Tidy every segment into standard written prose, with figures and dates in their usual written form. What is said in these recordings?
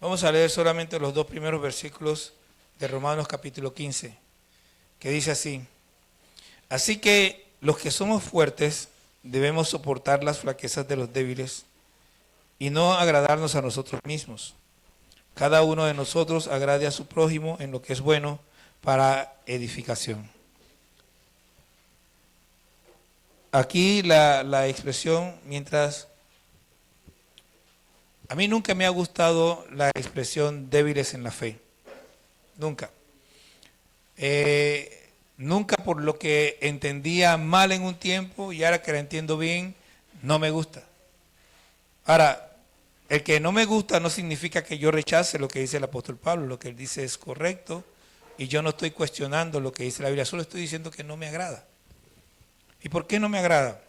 Vamos a leer solamente los dos primeros versículos de Romanos capítulo 15, que dice así: así que los que somos fuertes debemos soportar las flaquezas de los débiles y no agradarnos a nosotros mismos. Cada uno de nosotros agrade a su prójimo en lo que es bueno para edificación. Aquí la expresión, mientras... A mí nunca me ha gustado la expresión débiles en la fe. Nunca. Nunca, por lo que entendía mal en un tiempo y ahora que la entiendo bien, no me gusta. Ahora, el que no me gusta no significa que yo rechace lo que dice el apóstol Pablo. Lo que él dice es correcto y yo no estoy cuestionando lo que dice la Biblia, solo estoy diciendo que no me agrada. ¿Y por qué no me agrada?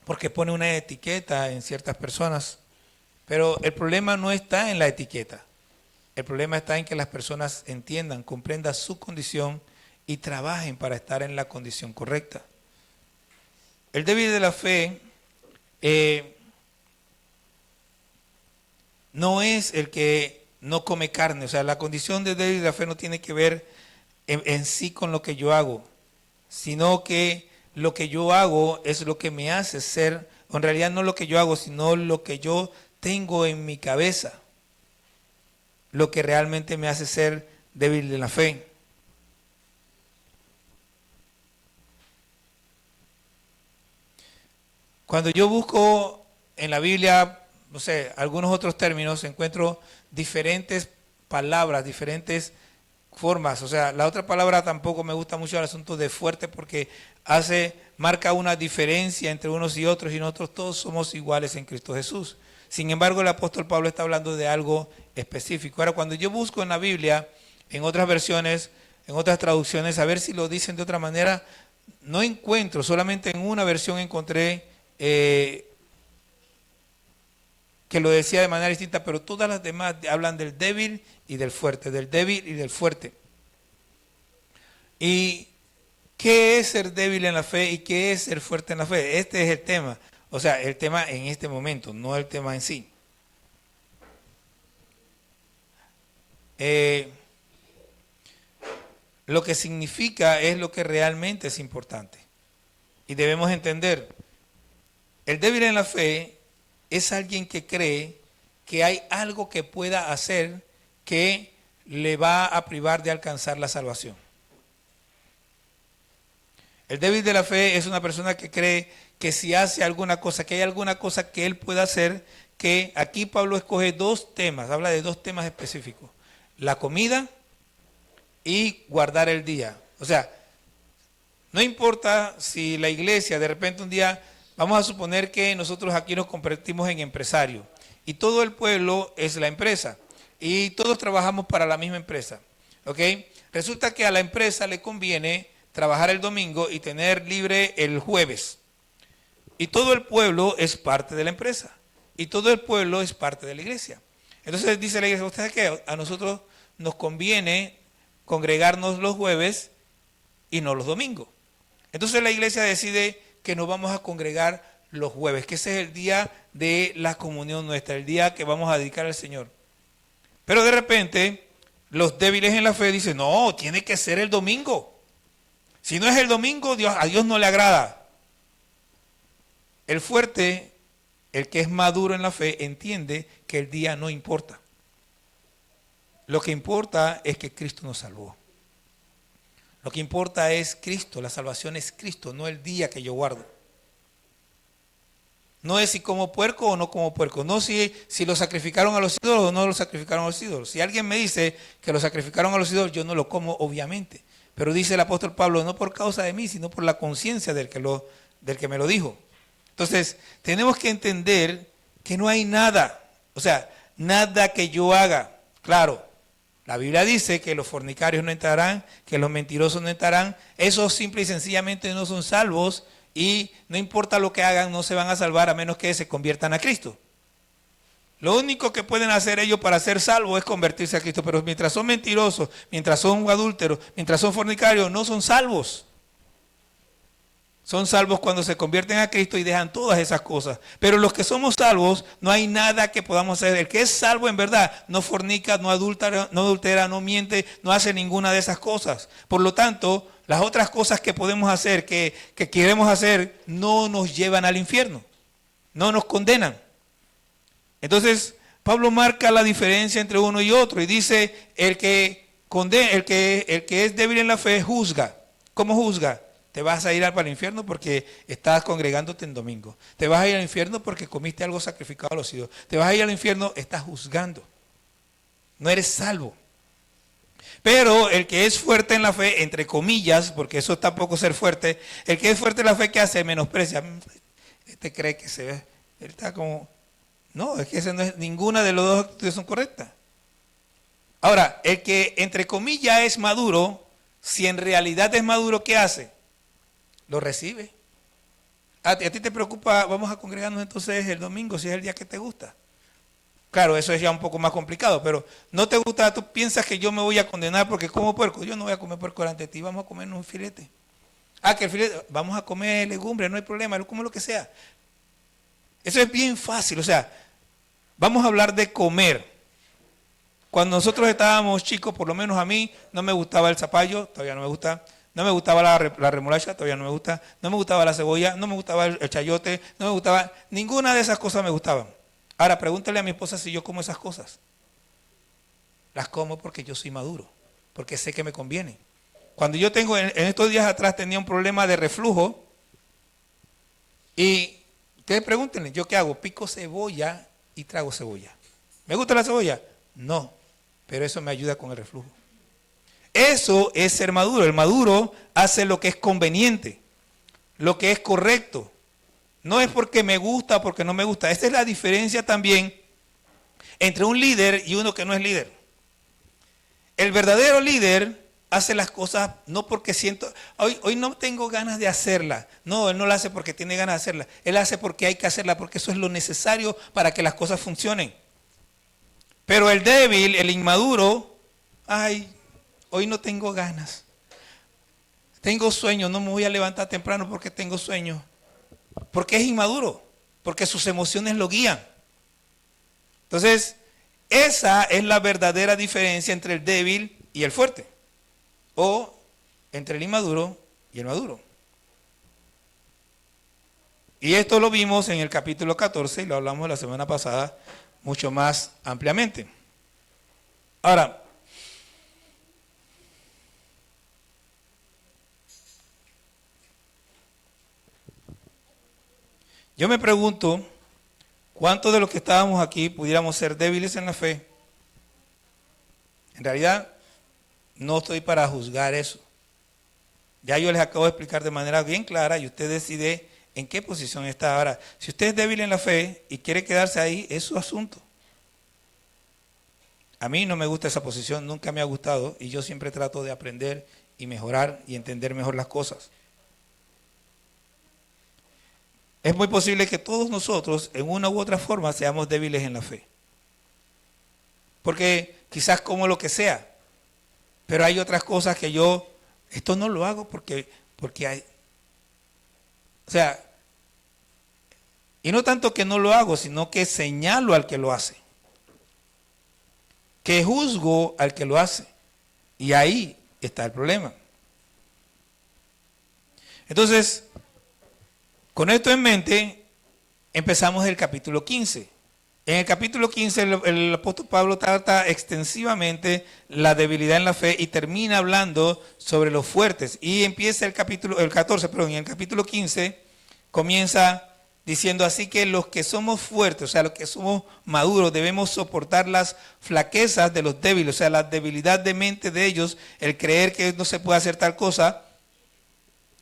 Porque pone una etiqueta en ciertas personas. Pero el problema no está en la etiqueta. El problema está en que las personas entiendan, comprendan su condición y trabajen para estar en la condición correcta. El débil de la fe no es el que no come carne. O sea, la condición de débil de la fe no tiene que ver en sí con lo que yo hago, sino que lo que yo hago es lo que me hace ser, o en realidad no lo que yo hago, sino lo que yo tengo en mi cabeza, lo que realmente me hace ser débil de la fe. Cuando yo busco en la Biblia, no sé, algunos otros términos, encuentro diferentes palabras, diferentes formas. O sea, la otra palabra tampoco me gusta mucho el asunto de fuerte porque marca una diferencia entre unos y otros, y nosotros todos somos iguales en Cristo Jesús. Sin embargo, el apóstol Pablo está hablando de algo específico. Ahora, cuando yo busco en la Biblia, en otras versiones, en otras traducciones, a ver si lo dicen de otra manera, no encuentro, solamente en una versión encontré que lo decía de manera distinta, pero todas las demás hablan del débil y del fuerte, del débil y del fuerte. ¿Y qué es ser débil en la fe y qué es ser fuerte en la fe? Este es el tema. O sea, el tema en este momento, no el tema en sí. Lo que significa es lo que realmente es importante. Y debemos entender, el débil en la fe es alguien que cree que hay algo que pueda hacer que le va a privar de alcanzar la salvación. El débil de la fe es una persona que cree que si hace alguna cosa, que hay alguna cosa que él pueda hacer, que aquí Pablo escoge dos temas, habla de dos temas específicos: la comida y guardar el día. O sea, no importa si la iglesia de repente un día, vamos a suponer que nosotros aquí nos convertimos en empresarios y todo el pueblo es la empresa y todos trabajamos para la misma empresa, ¿ok? Resulta que a la empresa le conviene trabajar el domingo y tener libre el jueves. Y todo el pueblo es parte de la empresa. Y todo el pueblo es parte de la iglesia. Entonces dice la iglesia, ¿ustedes qué? A nosotros nos conviene congregarnos los jueves y no los domingos. Entonces la iglesia decide que nos vamos a congregar los jueves, que ese es el día de la comunión nuestra, el día que vamos a dedicar al Señor. Pero de repente, los débiles en la fe dicen, no, tiene que ser el domingo. Si no es el domingo, a Dios no le agrada. El fuerte, el que es maduro en la fe, entiende que el día no importa. Lo que importa es que Cristo nos salvó. Lo que importa es Cristo, la salvación es Cristo, no el día que yo guardo. No es si como puerco o no como puerco, no si lo sacrificaron a los ídolos o no lo sacrificaron a los ídolos. Si alguien me dice que lo sacrificaron a los ídolos, yo no lo como, obviamente. Pero dice el apóstol Pablo, no por causa de mí, sino por la conciencia del que me lo dijo. Entonces, tenemos que entender que no hay nada, o sea, nada que yo haga. Claro, la Biblia dice que los fornicarios no entrarán, que los mentirosos no entrarán. Esos simple y sencillamente no son salvos y no importa lo que hagan, no se van a salvar a menos que se conviertan a Cristo. Lo único que pueden hacer ellos para ser salvos es convertirse a Cristo, pero mientras son mentirosos, mientras son adúlteros, mientras son fornicarios, no son salvos. Son salvos cuando se convierten a Cristo y dejan todas esas cosas. Pero los que somos salvos, no hay nada que podamos hacer. El que es salvo en verdad no fornica, no adultera, no miente, no hace ninguna de esas cosas. Por lo tanto, las otras cosas que podemos hacer, que queremos hacer, no nos llevan al infierno. No nos condenan. Entonces, Pablo marca la diferencia entre uno y otro y dice, el que es débil en la fe juzga. ¿Cómo juzga? Te vas a ir para el infierno porque estás congregándote en domingo. Te vas a ir al infierno porque comiste algo sacrificado a los ídolos. Te vas a ir al infierno, estás juzgando. No eres salvo. Pero el que es fuerte en la fe, entre comillas, porque eso tampoco es ser fuerte, el que es fuerte en la fe, ¿qué hace? Menosprecia. Este cree que se ve. Él está como... No, es que ese no es, ninguna de las dos actitudes son correctas. Ahora, el que entre comillas es maduro, si en realidad es maduro, ¿qué hace? Lo recibe. A ti te preocupa, vamos a congregarnos entonces el domingo, si es el día que te gusta. Claro, eso es ya un poco más complicado, pero no te gusta, tú piensas que yo me voy a condenar porque como puerco. Yo no voy a comer puerco delante de ti, vamos a comernos un filete. Que el filete, vamos a comer legumbres, no hay problema, como lo que sea. Eso es bien fácil, o sea, vamos a hablar de comer. Cuando nosotros estábamos chicos, por lo menos a mí, no me gustaba el zapallo, todavía no me gusta. No me gustaba la remolacha, todavía no me gusta. No me gustaba la cebolla, no me gustaba el chayote, no me gustaba, ninguna de esas cosas me gustaban. Ahora pregúntale a mi esposa si yo como esas cosas. Las como porque yo soy maduro, porque sé que me conviene. Cuando yo tengo, en estos días atrás tenía un problema de reflujo y ustedes pregúntenle, ¿yo qué hago? Pico cebolla y trago cebolla. ¿Me gusta la cebolla? No, pero eso me ayuda con el reflujo. Eso es ser maduro. El maduro hace lo que es conveniente, lo que es correcto. No es porque me gusta o porque no me gusta. Esta es la diferencia también entre un líder y uno que no es líder. El verdadero líder hace las cosas no porque siento, hoy no tengo ganas de hacerla. No, él no la hace porque tiene ganas de hacerla. Él hace porque hay que hacerla, porque eso es lo necesario para que las cosas funcionen. Pero el débil, el inmaduro, hoy no tengo ganas. Tengo sueño, no me voy a levantar temprano porque tengo sueño. Porque es inmaduro, porque sus emociones lo guían. Entonces, esa es la verdadera diferencia entre el débil y el fuerte. O entre el inmaduro y el maduro. Y esto lo vimos en el capítulo 14 y lo hablamos la semana pasada mucho más ampliamente. Ahora, yo me pregunto, ¿cuántos de los que estábamos aquí pudiéramos ser débiles en la fe? En realidad, no estoy para juzgar eso. Ya yo les acabo de explicar de manera bien clara y usted decide en qué posición está. Ahora, si usted es débil en la fe y quiere quedarse ahí, es su asunto. A mí no me gusta esa posición, nunca me ha gustado y yo siempre trato de aprender y mejorar y entender mejor las cosas. Es muy posible que todos nosotros, en una u otra forma, seamos débiles en la fe. Porque quizás como lo que sea, pero hay otras cosas que esto no lo hago porque hay... O sea, y no tanto que no lo hago, sino que señalo al que lo hace. Que juzgo al que lo hace. Y ahí está el problema. Entonces, con esto en mente, empezamos el capítulo 15. En el capítulo 15 el apóstol Pablo trata extensivamente la debilidad en la fe y termina hablando sobre los fuertes. Y empieza el 14, perdón, y en el capítulo 15 comienza diciendo así que los que somos fuertes, o sea, los que somos maduros, debemos soportar las flaquezas de los débiles, o sea, la debilidad de mente de ellos, el creer que no se puede hacer tal cosa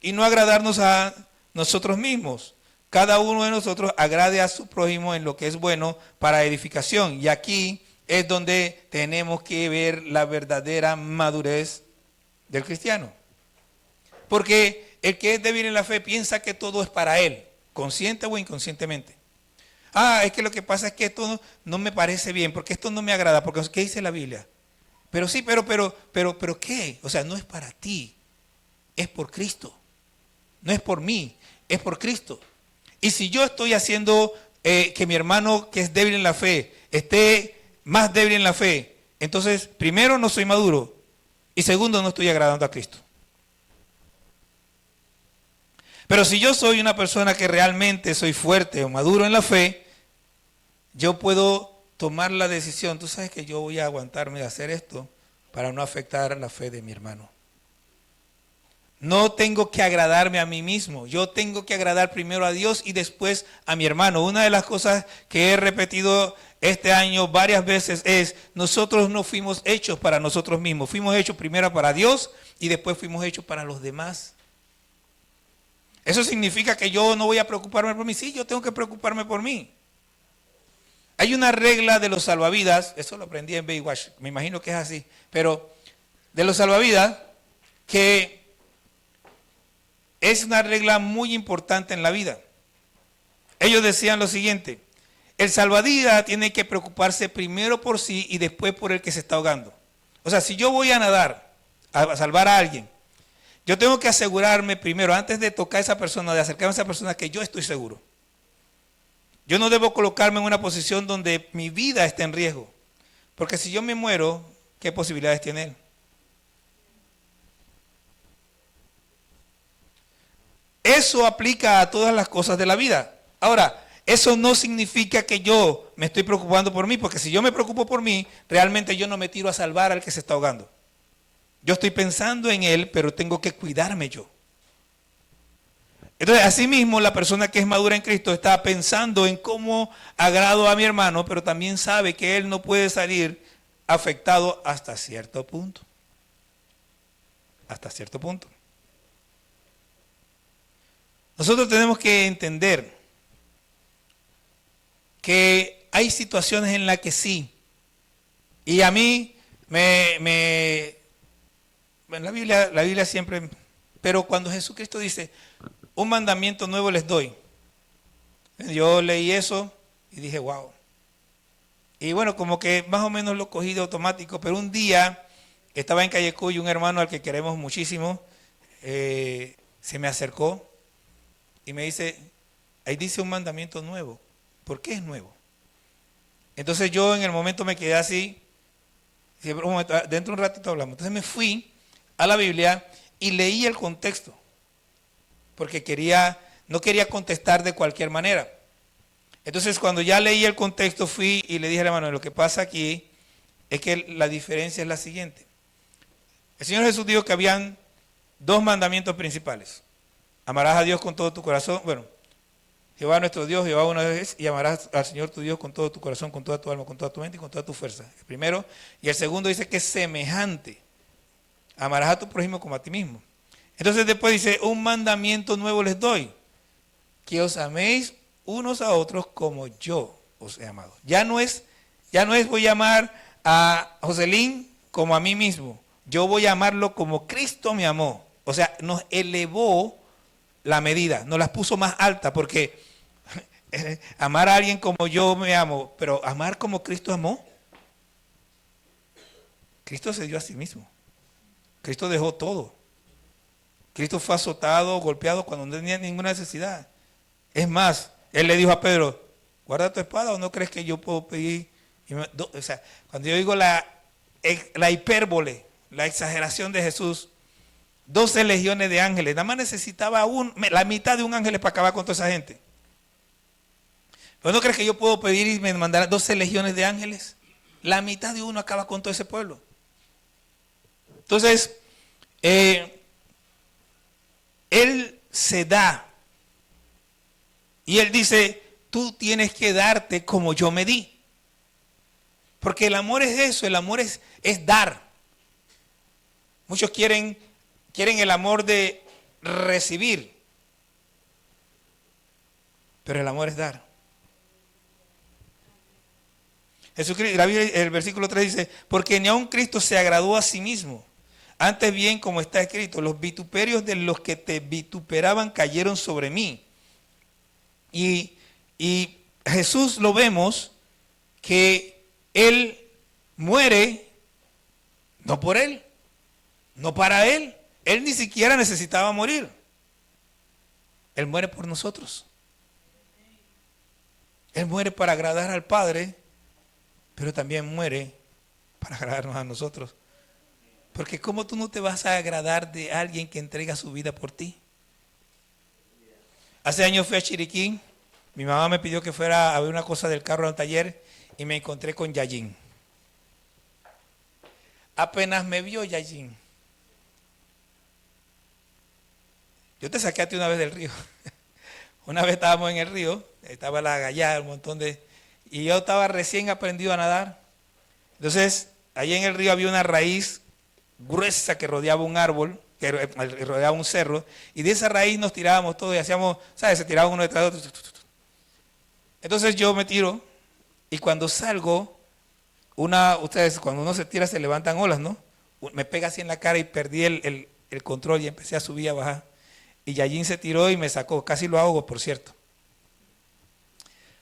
y no agradarnos a nosotros mismos. Cada uno de nosotros agrade a su prójimo en lo que es bueno para edificación. Y aquí es donde tenemos que ver la verdadera madurez del cristiano. Porque el que es débil en la fe piensa que todo es para él, consciente o inconscientemente. Es que lo que pasa es que esto no me parece bien, porque esto no me agrada, porque ¿qué dice la Biblia? Pero sí, pero ¿qué? O sea, no es para ti, es por Cristo. No es por mí, es por Cristo. Y si yo estoy haciendo que mi hermano que es débil en la fe esté más débil en la fe, entonces primero no soy maduro y segundo no estoy agradando a Cristo. Pero si yo soy una persona que realmente soy fuerte o maduro en la fe, yo puedo tomar la decisión, tú sabes que yo voy a aguantarme de hacer esto para no afectar la fe de mi hermano. No tengo que agradarme a mí mismo, yo tengo que agradar primero a Dios y después a mi hermano. Una de las cosas que he repetido este año varias veces es, nosotros no fuimos hechos para nosotros mismos, fuimos hechos primero para Dios y después fuimos hechos para los demás. ¿Eso significa que yo no voy a preocuparme por mí? Sí, yo tengo que preocuparme por mí. Hay una regla de los salvavidas, eso lo aprendí en Baywatch, me imagino que es así, pero de los salvavidas que es una regla muy importante en la vida. Ellos decían lo siguiente, el salvavidas tiene que preocuparse primero por sí y después por el que se está ahogando. O sea, si yo voy a nadar, a salvar a alguien, yo tengo que asegurarme primero, antes de tocar a esa persona, de acercarme a esa persona, que yo estoy seguro. Yo no debo colocarme en una posición donde mi vida esté en riesgo. Porque si yo me muero, ¿qué posibilidades tiene él? Eso aplica a todas las cosas de la vida. Ahora, eso no significa que yo me estoy preocupando por mí, porque si yo me preocupo por mí, realmente yo no me tiro a salvar al que se está ahogando. Yo estoy pensando en él, pero tengo que cuidarme yo. Entonces, asimismo, la persona que es madura en Cristo está pensando en cómo agrado a mi hermano, pero también sabe que él no puede salir afectado hasta cierto punto. Hasta cierto punto. Nosotros tenemos que entender que hay situaciones en las que sí. Y a mí en la Biblia siempre, pero cuando Jesucristo dice, un mandamiento nuevo les doy. Yo leí eso y dije, wow. Y bueno, como que más o menos lo cogí de automático, pero un día estaba en Callecuy y un hermano al que queremos muchísimo se me acercó y me dice, ahí dice un mandamiento nuevo. ¿Por qué es nuevo? Entonces yo en el momento me quedé así, dentro de un ratito hablamos. Entonces me fui a la Biblia y leí el contexto. Porque no quería contestar de cualquier manera. Entonces cuando ya leí el contexto fui y le dije al hermano, lo que pasa aquí es que la diferencia es la siguiente. El Señor Jesús dijo que habían dos mandamientos principales. Amarás a Dios con todo tu corazón, bueno, Jehová nuestro Dios, Jehová una vez, y amarás al Señor tu Dios con todo tu corazón, con toda tu alma, con toda tu mente y con toda tu fuerza. El primero. Y el segundo dice que es semejante. Amarás a tu prójimo como a ti mismo. Entonces después dice, un mandamiento nuevo les doy, que os améis unos a otros como yo os he amado. Ya no es voy a amar a Joselín como a mí mismo, yo voy a amarlo como Cristo me amó. O sea, nos elevó la medida, nos las puso más alta, porque amar a alguien como yo me amo, pero amar como Cristo amó. Cristo se dio a sí mismo, Cristo dejó todo. Cristo fue azotado, golpeado cuando no tenía ninguna necesidad. Es más, él le dijo a Pedro, guarda tu espada o no crees que yo puedo pedir. O sea, cuando yo digo la hipérbole, la exageración de Jesús, 12 legiones de ángeles, nada más necesitaba la mitad de un ángel para acabar con toda esa gente. ¿Pero no crees que yo puedo pedir y me mandar 12 legiones de ángeles? La mitad de uno acaba con todo ese pueblo. Entonces, Él se da. Y Él dice, tú tienes que darte como yo me di. Porque el amor es eso, el amor es dar. Muchos quieren el amor de recibir. Pero el amor es dar. Jesucristo, la Biblia, el versículo 3 dice, porque ni aun Cristo se agradó a sí mismo. Antes bien, como está escrito, los vituperios de los que te vituperaban cayeron sobre mí. Y Jesús lo vemos que Él muere no por Él, no para Él. Él ni siquiera necesitaba morir. Él muere por nosotros. Él muere para agradar al Padre, pero también muere para agradarnos a nosotros. Porque ¿cómo tú no te vas a agradar de alguien que entrega su vida por ti? Hace años fui a Chiriquí, mi mamá me pidió que fuera a ver una cosa del carro al taller y me encontré con Yayín. Apenas me vio Yayín. Yo te saqué a ti una vez del río. Una vez estábamos en el río, estaba la gallada, un montón de... Y yo estaba recién aprendido a nadar. Entonces, allí en el río había una raíz gruesa que rodeaba un árbol, que rodeaba un cerro, y de esa raíz nos tirábamos todos y hacíamos, ¿sabes? Se tiraban uno detrás de otro. Entonces yo me tiro, y cuando salgo, ustedes, cuando uno se tira se levantan olas, ¿no? Me pega así en la cara y perdí el control y empecé a subir y a bajar. Y Yayín se tiró y me sacó, casi lo ahogo, por cierto.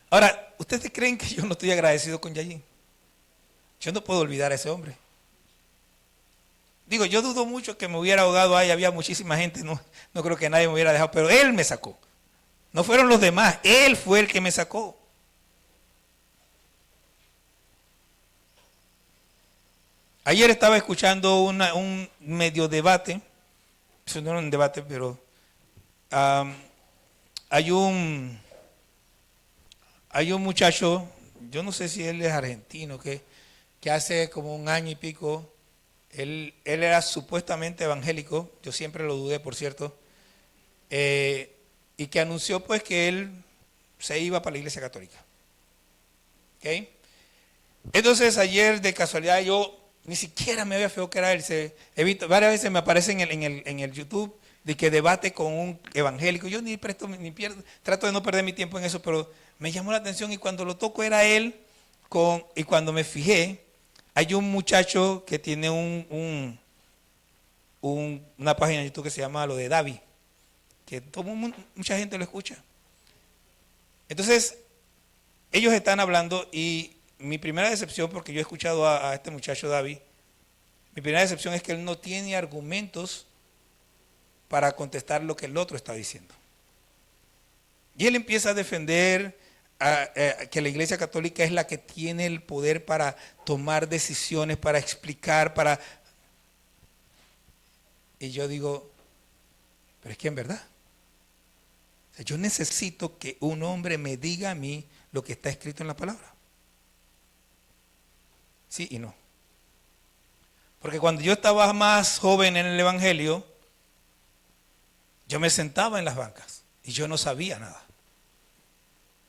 Ahora, ¿ustedes creen que yo no estoy agradecido con Yayín? Yo no puedo olvidar a ese hombre. Digo, yo dudo mucho que me hubiera ahogado ahí, había muchísima gente, no creo que nadie me hubiera dejado, pero él me sacó. No fueron los demás, él fue el que me sacó. Ayer estaba escuchando un medio debate, eso no era un debate, pero hay un muchacho, yo no sé si él es argentino, que hace como un año y pico, él era supuestamente evangélico, yo siempre lo dudé, por cierto, y que anunció pues que él se iba para la Iglesia Católica. ¿Okay? Entonces ayer de casualidad yo ni siquiera me había fijado que era él. He visto, varias veces me aparece en el YouTube de que debate con un evangélico. Yo ni presto, ni pierdo, trato de no perder mi tiempo en eso, pero me llamó la atención y cuando lo toco era él, y cuando me fijé, hay un muchacho que tiene una página de YouTube que se llama Lo de Davi, que mucha gente lo escucha. Entonces, ellos están hablando y mi primera decepción, porque yo he escuchado a este muchacho Davi, mi primera decepción es que él no tiene argumentos para contestar lo que el otro está diciendo. Y él empieza a defender que la Iglesia Católica es la que tiene el poder para tomar decisiones, para explicar, Y yo digo, pero es que en verdad, o sea, yo necesito que un hombre me diga a mí lo que está escrito en la palabra. Sí y no. Porque cuando yo estaba más joven en el Evangelio, yo me sentaba en las bancas y yo no sabía nada.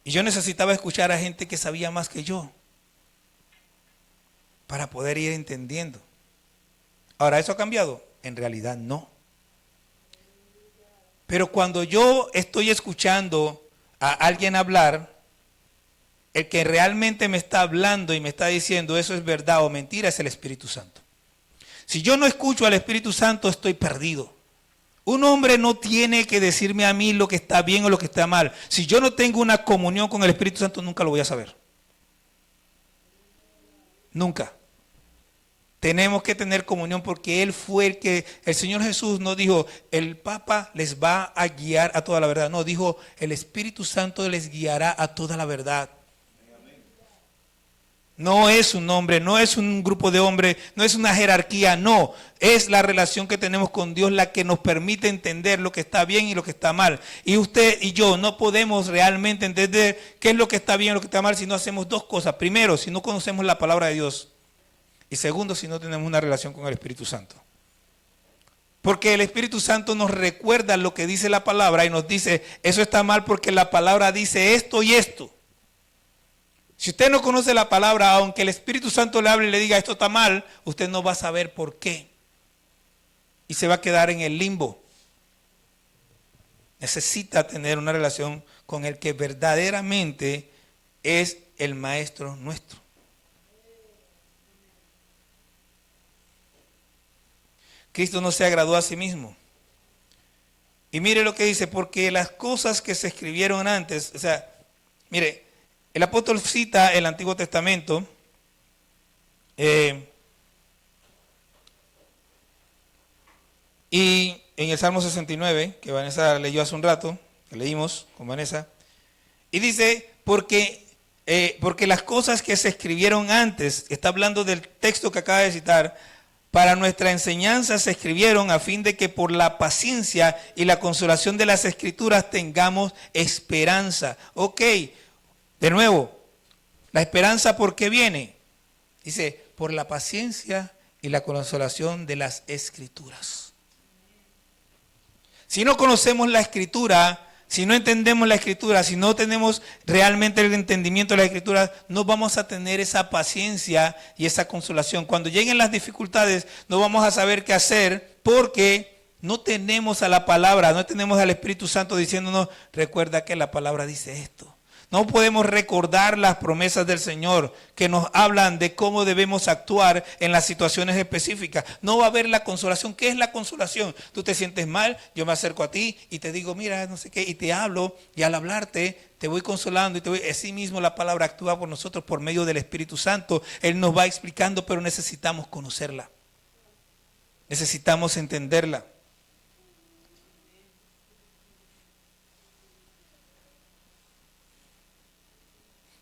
Y yo necesitaba escuchar a gente que sabía más que yo para poder ir entendiendo. Ahora, ¿eso ha cambiado? En realidad no. Pero cuando yo estoy escuchando a alguien hablar, el que realmente me está hablando y me está diciendo eso es verdad o mentira es el Espíritu Santo. Si yo no escucho al Espíritu Santo, estoy perdido. Un hombre no tiene que decirme a mí lo que está bien o lo que está mal. Si yo no tengo una comunión con el Espíritu Santo, nunca lo voy a saber. Nunca. Tenemos que tener comunión porque Él fue el Señor Jesús no dijo, el Papa les va a guiar a toda la verdad. No, dijo, el Espíritu Santo les guiará a toda la verdad. No es un hombre, no es un grupo de hombres, no es una jerarquía, no. Es la relación que tenemos con Dios la que nos permite entender lo que está bien y lo que está mal. Y usted y yo no podemos realmente entender qué es lo que está bien y lo que está mal si no hacemos dos cosas. Primero, si no conocemos la palabra de Dios. Y segundo, si no tenemos una relación con el Espíritu Santo. Porque el Espíritu Santo nos recuerda lo que dice la palabra y nos dice, eso está mal porque la palabra dice esto y esto. Si usted no conoce la palabra, aunque el Espíritu Santo le hable y le diga esto está mal, usted no va a saber por qué. Y se va a quedar en el limbo. Necesita tener una relación con el que verdaderamente es el Maestro nuestro. Cristo no se agradó a sí mismo. Y mire lo que dice, porque las cosas que se escribieron antes, o sea, mire, el apóstol cita el Antiguo Testamento y en el Salmo 69, que Vanessa leyó hace un rato, que leímos con Vanessa. Y dice, porque las cosas que se escribieron antes, está hablando del texto que acaba de citar, para nuestra enseñanza se escribieron a fin de que por la paciencia y la consolación de las Escrituras tengamos esperanza. Ok, de nuevo, la esperanza ¿por qué viene? Dice, por la paciencia y la consolación de las Escrituras. Si no conocemos la Escritura, si no entendemos la Escritura, si no tenemos realmente el entendimiento de la Escritura, no vamos a tener esa paciencia y esa consolación. Cuando lleguen las dificultades, no vamos a saber qué hacer porque no tenemos a la palabra, no tenemos al Espíritu Santo diciéndonos, recuerda que la palabra dice esto. No podemos recordar las promesas del Señor que nos hablan de cómo debemos actuar en las situaciones específicas. No va a haber la consolación. ¿Qué es la consolación? Tú te sientes mal, yo me acerco a ti y te digo, mira, no sé qué, y te hablo, y al hablarte te voy consolando y te voy. Así mismo la palabra actúa por nosotros por medio del Espíritu Santo. Él nos va explicando, pero necesitamos conocerla. Necesitamos entenderla.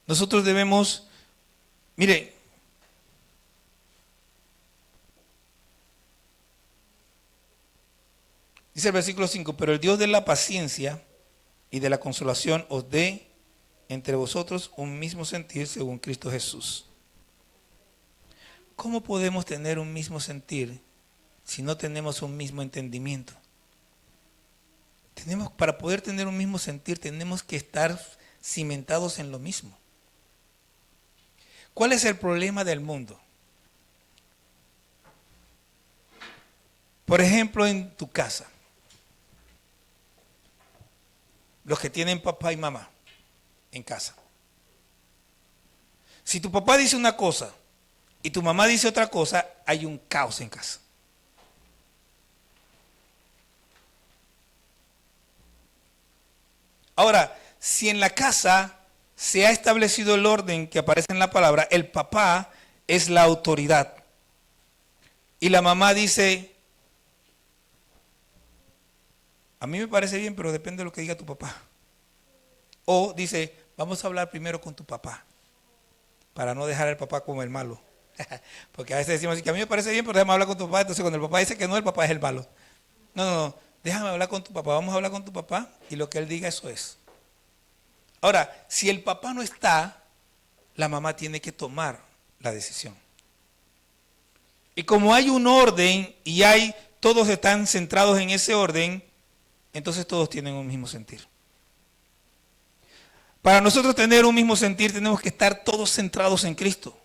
Nosotros debemos, mire, dice el versículo 5, pero el Dios de la paciencia y de la consolación os dé entre vosotros un mismo sentir según Cristo Jesús. ¿Cómo podemos tener un mismo sentir si no tenemos un mismo entendimiento? Para poder tener un mismo sentir tenemos que estar cimentados en lo mismo. ¿Cuál es el problema del mundo? Por ejemplo, en tu casa, los que tienen papá y mamá en casa. Si tu papá dice una cosa y tu mamá dice otra cosa, hay un caos en casa. Ahora, si en la casa se ha establecido el orden que aparece en la palabra, el papá es la autoridad. Y la mamá dice, a mí me parece bien, pero depende de lo que diga tu papá. O dice, vamos a hablar primero con tu papá, para no dejar al papá como el malo. Porque a veces decimos que a mí me parece bien, pero déjame hablar con tu papá. Entonces cuando el papá dice que no, el papá es el malo. No, déjame hablar con tu papá, vamos a hablar con tu papá y lo que él diga eso es. Ahora, si el papá no está, la mamá tiene que tomar la decisión. Y como hay un orden y todos están centrados en ese orden, entonces todos tienen un mismo sentir. Para nosotros tener un mismo sentir tenemos que estar todos centrados en Cristo.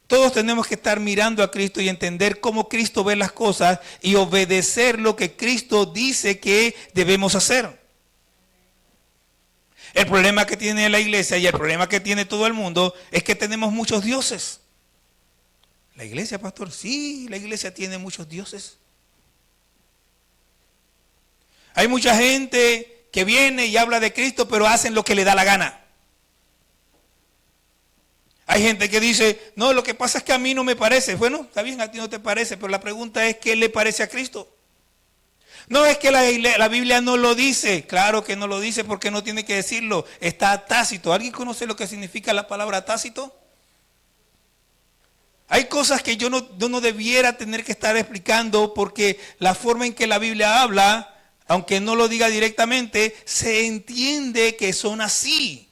Todos tenemos que estar mirando a Cristo y entender cómo Cristo ve las cosas y obedecer lo que Cristo dice que debemos hacer. El problema que tiene la iglesia y el problema que tiene todo el mundo es que tenemos muchos dioses. La iglesia, pastor, sí, la iglesia tiene muchos dioses. Hay mucha gente que viene y habla de Cristo, pero hacen lo que le da la gana. Hay gente que dice, no, lo que pasa es que a mí no me parece. Bueno, está bien, a ti no te parece, pero la pregunta es, ¿qué le parece a Cristo? No es que la Biblia no lo dice. Claro que no lo dice porque no tiene que decirlo. Está tácito. ¿Alguien conoce lo que significa la palabra tácito? Hay cosas que yo no debiera tener que estar explicando porque la forma en que la Biblia habla, aunque no lo diga directamente, se entiende que son así.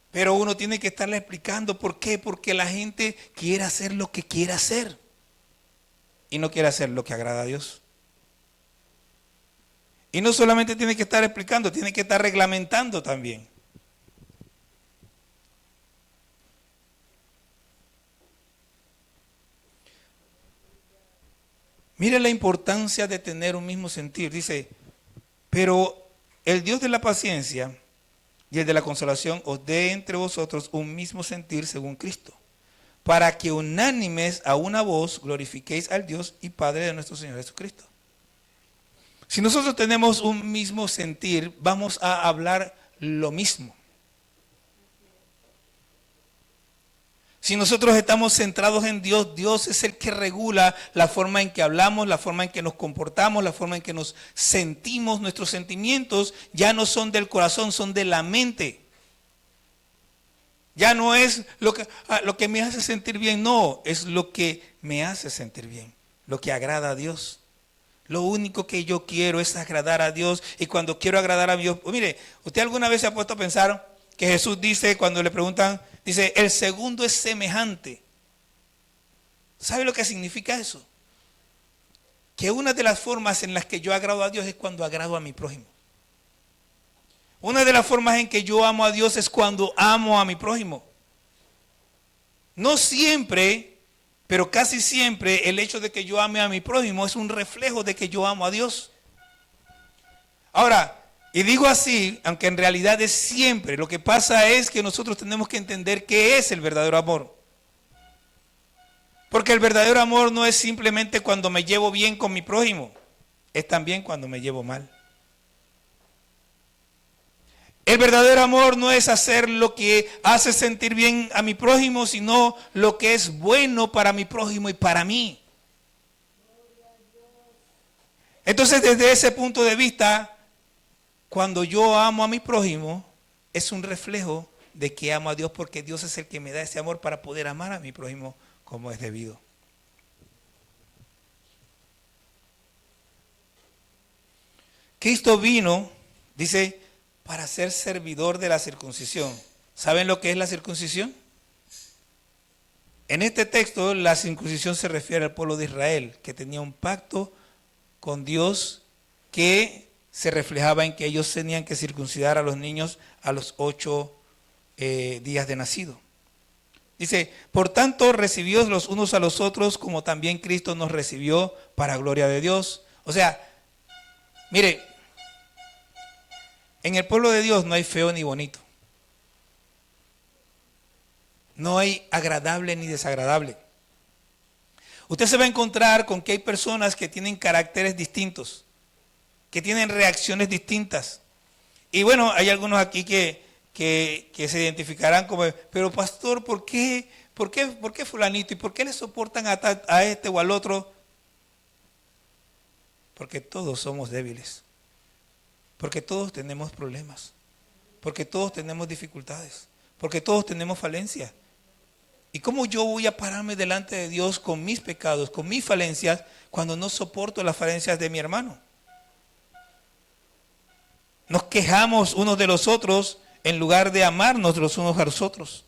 Pero uno tiene que estarle explicando. ¿Por qué? Porque la gente quiere hacer lo que quiere hacer. Y no quiere hacer lo que agrada a Dios. Y no solamente tiene que estar explicando, tiene que estar reglamentando también. Mire la importancia de tener un mismo sentir. Dice, pero el Dios de la paciencia y el de la consolación os dé entre vosotros un mismo sentir según Cristo, para que unánimes a una voz glorifiquéis al Dios y Padre de nuestro Señor Jesucristo. Si nosotros tenemos un mismo sentir, vamos a hablar lo mismo. Si nosotros estamos centrados en Dios, Dios es el que regula la forma en que hablamos, la forma en que nos comportamos, la forma en que nos sentimos. Nuestros sentimientos ya no son del corazón, son de la mente. Ya no es lo que me hace sentir bien, no, es lo que me hace sentir bien, lo que agrada a Dios. Lo único que yo quiero es agradar a Dios, y cuando quiero agradar a Dios, pues mire, ¿usted alguna vez se ha puesto a pensar que Jesús dice, cuando le preguntan, dice, el segundo es semejante? ¿Sabe lo que significa eso? Que una de las formas en las que yo agrado a Dios es cuando agrado a mi prójimo. Una de las formas en que yo amo a Dios es cuando amo a mi prójimo. No siempre, pero casi siempre, el hecho de que yo ame a mi prójimo es un reflejo de que yo amo a Dios. Ahora, y digo así, aunque en realidad es siempre, lo que pasa es que nosotros tenemos que entender qué es el verdadero amor. Porque el verdadero amor no es simplemente cuando me llevo bien con mi prójimo, es también cuando me llevo mal. El verdadero amor no es hacer lo que hace sentir bien a mi prójimo, sino lo que es bueno para mi prójimo y para mí. Entonces, desde ese punto de vista, cuando yo amo a mi prójimo, es un reflejo de que amo a Dios, porque Dios es el que me da ese amor para poder amar a mi prójimo como es debido. Cristo vino, dice, para ser servidor de la circuncisión. ¿Saben lo que es la circuncisión? En este texto, la circuncisión se refiere al pueblo de Israel, que tenía un pacto con Dios que se reflejaba en que ellos tenían que circuncidar a los niños a los 8 días de nacido. Dice, por tanto, recibíos los unos a los otros como también Cristo nos recibió para gloria de Dios. O sea, mire, en el pueblo de Dios no hay feo ni bonito. No hay agradable ni desagradable. Usted se va a encontrar con que hay personas que tienen caracteres distintos, que tienen reacciones distintas. Y bueno, hay algunos aquí que se identificarán como, pero pastor, ¿por qué fulanito? ¿Y por qué le soportan a este o al otro? Porque todos somos débiles. Porque todos tenemos problemas. Porque todos tenemos dificultades. Porque todos tenemos falencias. ¿Y cómo yo voy a pararme delante de Dios con mis pecados, con mis falencias, cuando no soporto las falencias de mi hermano? Nos quejamos unos de los otros en lugar de amarnos los unos a los otros.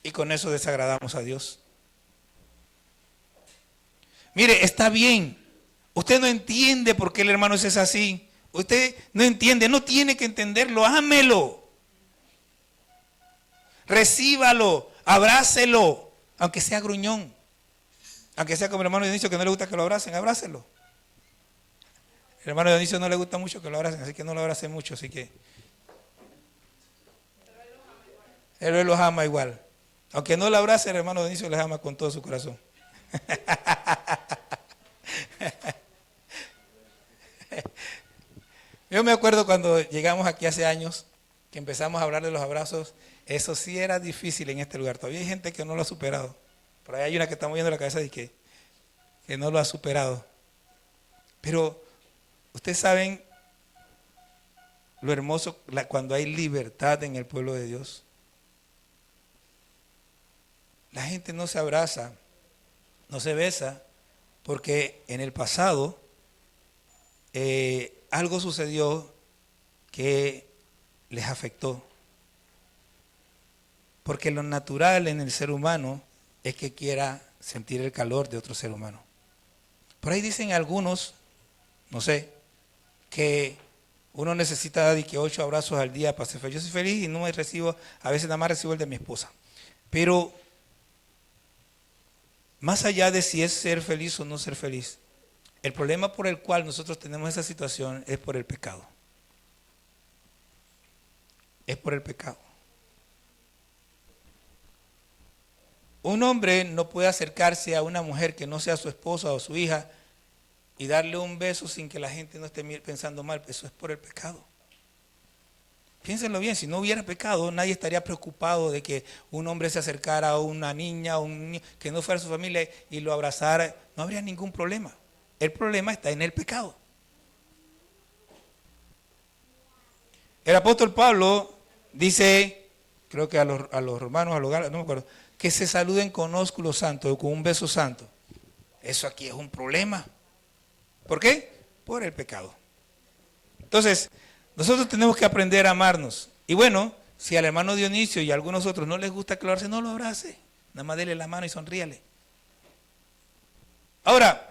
Y con eso desagradamos a Dios. Mire, está bien. Usted no entiende por qué el hermano es así. Usted no entiende, no tiene que entenderlo, ámelo. Recíbalo, abrácelo, aunque sea gruñón. Aunque sea como el hermano Dionisio, que no le gusta que lo abracen, abrácelo. El hermano Dionisio no le gusta mucho que lo abracen, así que no lo abracen mucho, así que él los ama igual. Aunque no lo abrace, el hermano Dionisio les ama con todo su corazón. Yo me acuerdo cuando llegamos aquí hace años, que empezamos a hablar de los abrazos. Eso sí era difícil en este lugar. Todavía hay gente que no lo ha superado. Por ahí hay una que está moviendo la cabeza y que no lo ha superado. Pero ustedes saben lo hermoso cuando hay libertad en el pueblo de Dios. La gente no se abraza, no se besa, porque en el pasado algo sucedió que les afectó. Porque lo natural en el ser humano es que quiera sentir el calor de otro ser humano. Por ahí dicen algunos, no sé, que uno necesita de que 8 abrazos al día para ser feliz. Yo soy feliz y no me recibo, a veces nada más recibo el de mi esposa. Pero más allá de si es ser feliz o no ser feliz, el problema por el cual nosotros tenemos esa situación es por el pecado. Es por el pecado. Un hombre no puede acercarse a una mujer que no sea su esposa o su hija y darle un beso sin que la gente no esté pensando mal. Eso es por el pecado. Piénsenlo bien, si no hubiera pecado, nadie estaría preocupado de que un hombre se acercara a una niña o un niño que no fuera su familia y lo abrazara. No habría ningún problema. El problema está en el pecado. El apóstol Pablo dice, creo que a los romanos, a los gálatas, no me acuerdo, que se saluden con ósculo santo o con un beso santo. Eso aquí es un problema. ¿Por qué? Por el pecado. Entonces, nosotros tenemos que aprender a amarnos. Y bueno, si al hermano Dionisio y a algunos otros no les gusta que lo abrace, no lo abrace. Nada más dele la mano y sonríale. Ahora,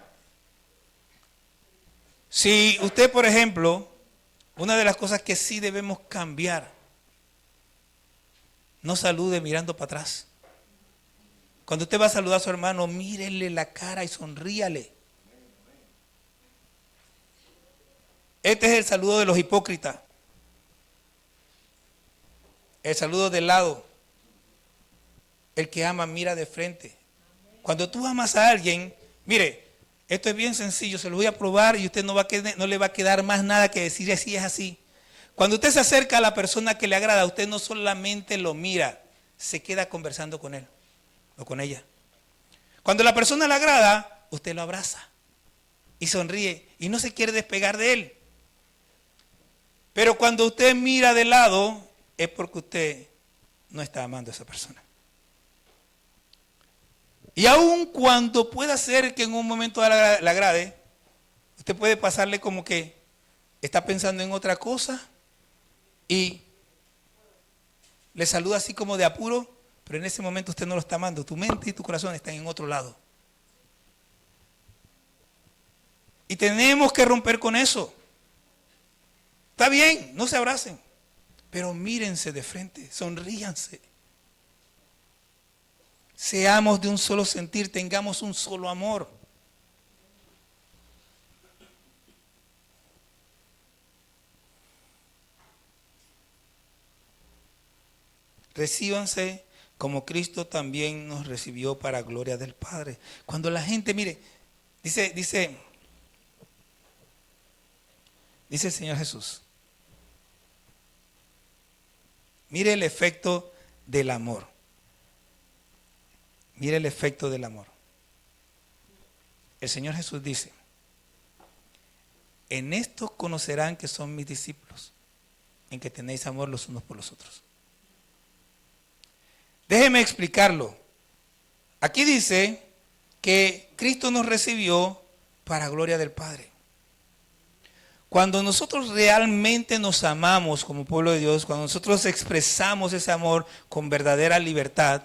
si usted, por ejemplo, una de las cosas que sí debemos cambiar, no salude mirando para atrás. Cuando usted va a saludar a su hermano, mírele la cara y sonríale. Este es el saludo de los hipócritas. El saludo de lado. El que ama mira de frente. Cuando tú amas a alguien, mire, esto es bien sencillo, se lo voy a probar y usted no le va a quedar más nada que decir así es así. Cuando usted se acerca a la persona que le agrada, usted no solamente lo mira, se queda conversando con él o con ella. Cuando la persona le agrada, usted lo abraza y sonríe y no se quiere despegar de él. Pero cuando usted mira de lado, es porque usted no está amando a esa persona. Y aun cuando pueda ser que en un momento le agrade, usted puede pasarle como que está pensando en otra cosa y le saluda así como de apuro, pero en ese momento usted no lo está amando. Tu mente y tu corazón están en otro lado. Y tenemos que romper con eso. Está bien, no se abracen, pero mírense de frente, sonríanse. Seamos de un solo sentir, tengamos un solo amor. Recíbanse como Cristo también nos recibió para gloria del Padre. Cuando la gente, mire, dice el Señor Jesús, mire el efecto del amor. Mire el efecto del amor. El Señor Jesús dice, en esto conocerán que son mis discípulos, en que tenéis amor los unos por los otros. Déjeme explicarlo. Aquí dice que Cristo nos recibió para gloria del Padre. Cuando nosotros realmente nos amamos como pueblo de Dios, cuando nosotros expresamos ese amor con verdadera libertad,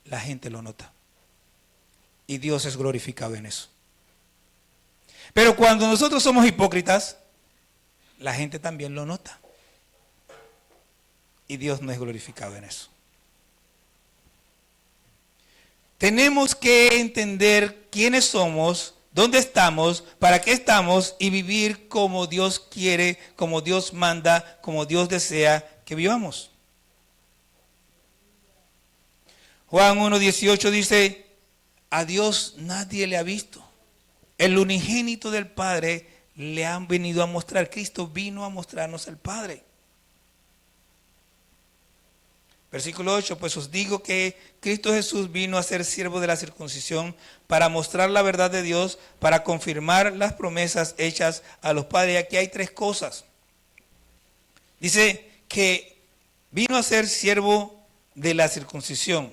la gente lo nota. Y Dios es glorificado en eso. Pero cuando nosotros somos hipócritas, la gente también lo nota. Y Dios no es glorificado en eso. Tenemos que entender quiénes somos, dónde estamos, para qué estamos y vivir como Dios quiere, como Dios manda, como Dios desea que vivamos. Juan 1:18 dice, a Dios nadie le ha visto. El unigénito del Padre le han venido a mostrar. Cristo vino a mostrarnos al Padre. Versículo 8, pues os digo que Cristo Jesús vino a ser siervo de la circuncisión para mostrar la verdad de Dios, para confirmar las promesas hechas a los padres. Aquí hay tres cosas. Dice que vino a ser siervo de la circuncisión.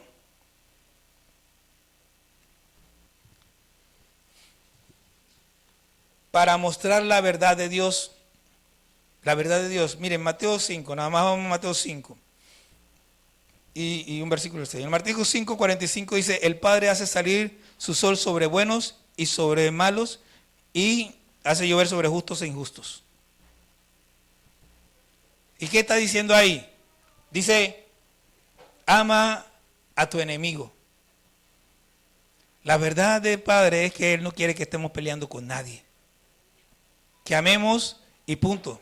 Para mostrar la verdad de Dios. La verdad de Dios. Miren, Mateo 5, nada más vamos a Mateo 5. Y un versículo 6. En Mateo 5:45 dice, el Padre hace salir su sol sobre buenos y sobre malos y hace llover sobre justos e injustos. ¿Y qué está diciendo ahí? Dice, ama a tu enemigo. La verdad del Padre es que Él no quiere que estemos peleando con nadie. Que amemos y punto.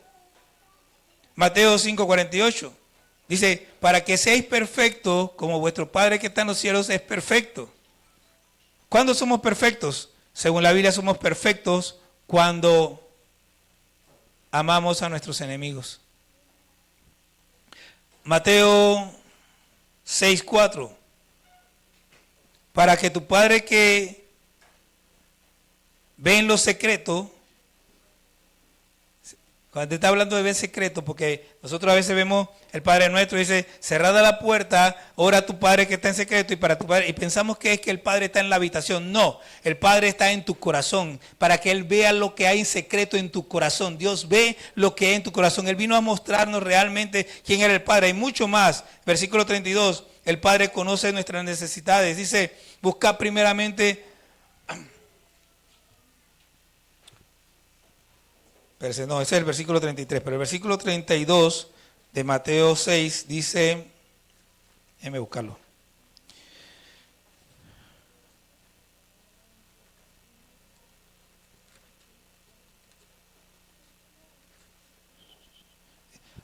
Mateo 5:48 dice, para que seáis perfectos como vuestro Padre que está en los cielos es perfecto. ¿Cuándo somos perfectos? Según la Biblia somos perfectos cuando amamos a nuestros enemigos. Mateo 6:4. Para que tu Padre que ve en lo secreto, cuando te está hablando de ver secreto, porque nosotros a veces vemos el Padre Nuestro y dice, cerrada la puerta, ora a tu Padre que está en secreto, y para tu Padre, y pensamos que es que el Padre está en la habitación. No, el Padre está en tu corazón, para que Él vea lo que hay en secreto en tu corazón. Dios ve lo que hay en tu corazón. Él vino a mostrarnos realmente quién era el Padre, y mucho más. Versículo 32, el Padre conoce nuestras necesidades. Dice, busca primeramente... No, ese es el versículo 33, pero el versículo 32 de Mateo 6 dice, déjeme buscarlo.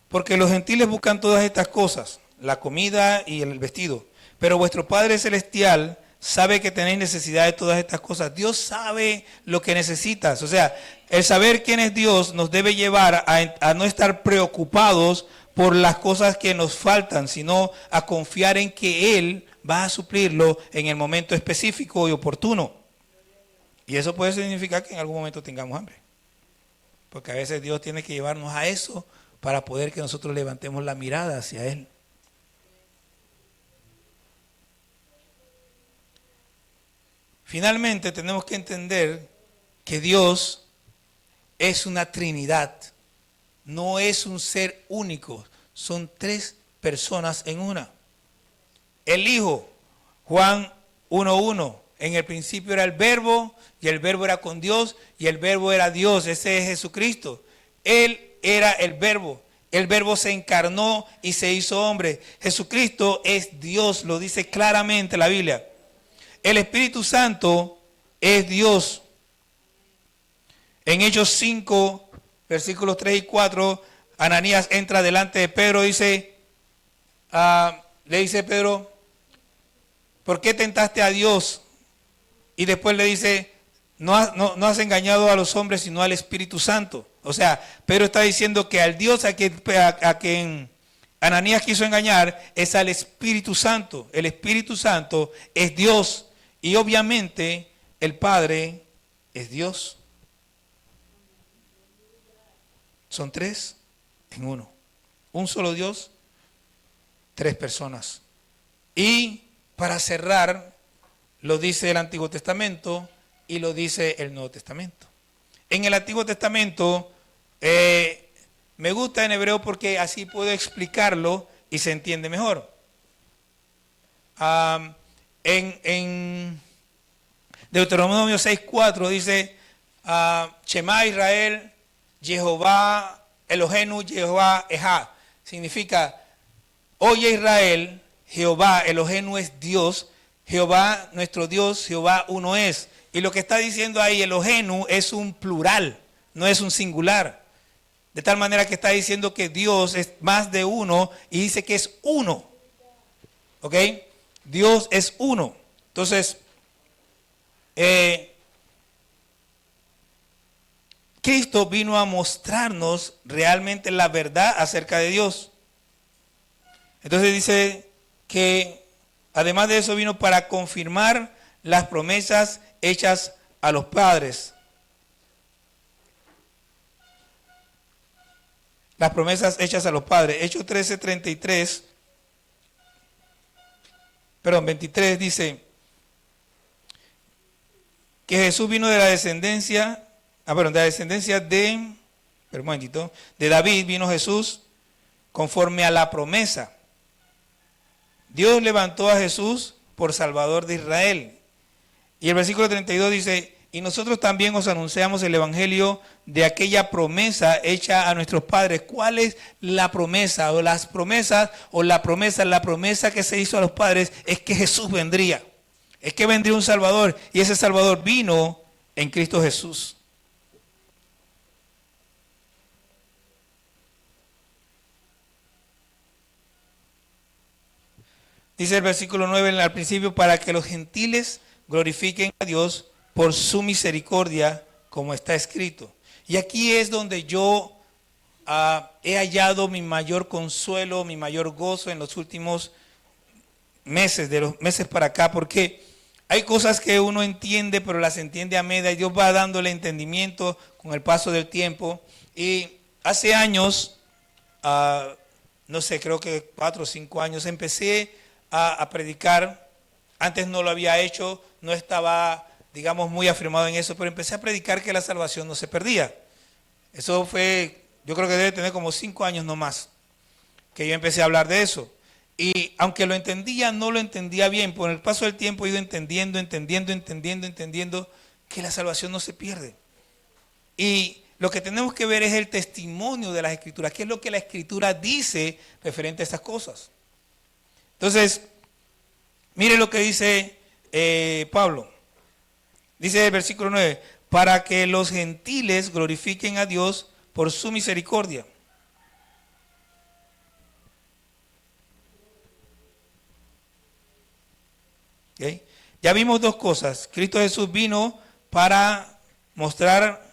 Porque los gentiles buscan todas estas cosas, la comida y el vestido, pero vuestro Padre Celestial sabe que tenéis necesidad de todas estas cosas. Dios sabe lo que necesitas. O sea, el saber quién es Dios nos debe llevar a no estar preocupados por las cosas que nos faltan, sino a confiar en que Él va a suplirlo en el momento específico y oportuno. Y eso puede significar que en algún momento tengamos hambre. Porque a veces Dios tiene que llevarnos a eso para poder que nosotros levantemos la mirada hacia Él. Finalmente tenemos que entender que Dios es una Trinidad, no es un ser único, son tres personas en una. El Hijo, Juan 1:1, en el principio era el Verbo, y el Verbo era con Dios, y el Verbo era Dios, ese es Jesucristo. Él era el Verbo se encarnó y se hizo hombre. Jesucristo es Dios, lo dice claramente la Biblia. El Espíritu Santo es Dios. En Hechos 5, versículos 3 y 4, Ananías entra delante de Pedro y le dice Pedro, ¿por qué tentaste a Dios? Y después le dice, no has engañado a los hombres, sino al Espíritu Santo. O sea, Pedro está diciendo que al Dios a quien Ananías quiso engañar es al Espíritu Santo. El Espíritu Santo es Dios. Y obviamente el Padre es Dios. Son tres en uno. Un solo Dios, tres personas. Y para cerrar, lo dice el Antiguo Testamento y lo dice el Nuevo Testamento. En el Antiguo Testamento, me gusta en hebreo porque así puedo explicarlo y se entiende mejor. En Deuteronomio 6:4 dice, Shema Israel, Jehová Elohenu, Jehová Ejá. Significa, oye Israel, Jehová Elohenu es Dios, Jehová nuestro Dios, Jehová uno es. Y lo que está diciendo ahí, Elohenu, es un plural, no es un singular. De tal manera que está diciendo que Dios es más de uno y dice que es uno. ¿Ok? Dios es uno. Entonces, Cristo vino a mostrarnos realmente la verdad acerca de Dios. Entonces dice que además de eso vino para confirmar las promesas hechas a los padres. Las promesas hechas a los padres. Hechos 23 dice que Jesús vino de la descendencia, de David vino Jesús conforme a la promesa. Dios levantó a Jesús por Salvador de Israel. Y el versículo 32 dice, y nosotros también os anunciamos el evangelio de aquella promesa hecha a nuestros padres. ¿Cuál es la promesa? La promesa que se hizo a los padres es que Jesús vendría. Es que vendría un Salvador, y ese Salvador vino en Cristo Jesús. Dice el versículo 9 al principio, para que los gentiles glorifiquen a Dios por su misericordia, como está escrito. Y aquí es donde yo he hallado mi mayor consuelo, mi mayor gozo en los últimos meses, de los meses para acá, porque hay cosas que uno entiende, pero las entiende a media, y Dios va dándole entendimiento con el paso del tiempo. Y hace años, no sé, creo que 4 o 5 años, empecé a predicar. Antes no lo había hecho, no estaba, digamos, muy afirmado en eso, pero empecé a predicar que la salvación no se perdía. Eso fue, yo creo que debe tener como 5 años no más, que yo empecé a hablar de eso. Y aunque lo entendía, no lo entendía bien. Por el paso del tiempo he ido entendiendo que la salvación no se pierde. Y lo que tenemos que ver es el testimonio de las Escrituras. ¿Qué es lo que la Escritura dice referente a estas cosas? Entonces, mire lo que dice Pablo. Dice el versículo 9, para que los gentiles glorifiquen a Dios por su misericordia. ¿Okay? Ya vimos dos cosas. Cristo Jesús vino para mostrar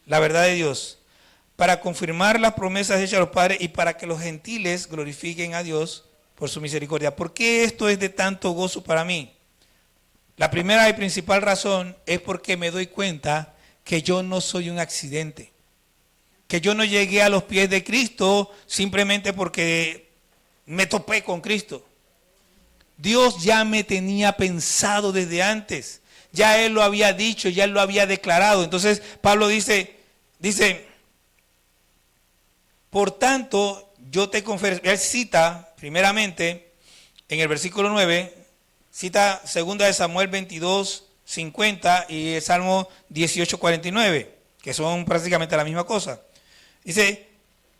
la verdad de Dios, para confirmar las promesas hechas a los padres y para que los gentiles glorifiquen a Dios por su misericordia. ¿Por qué esto es de tanto gozo para mí? La primera y principal razón es porque me doy cuenta que yo no soy un accidente, que yo no llegué a los pies de Cristo simplemente porque me topé con Cristo. Dios ya me tenía pensado desde antes, ya Él lo había dicho, ya Él lo había declarado. Entonces Pablo dice, por tanto, yo te confieso. Él cita primeramente en el versículo 9, cita 2 de Samuel 22, 50 y el Salmo 18, 49, que son prácticamente la misma cosa. Dice,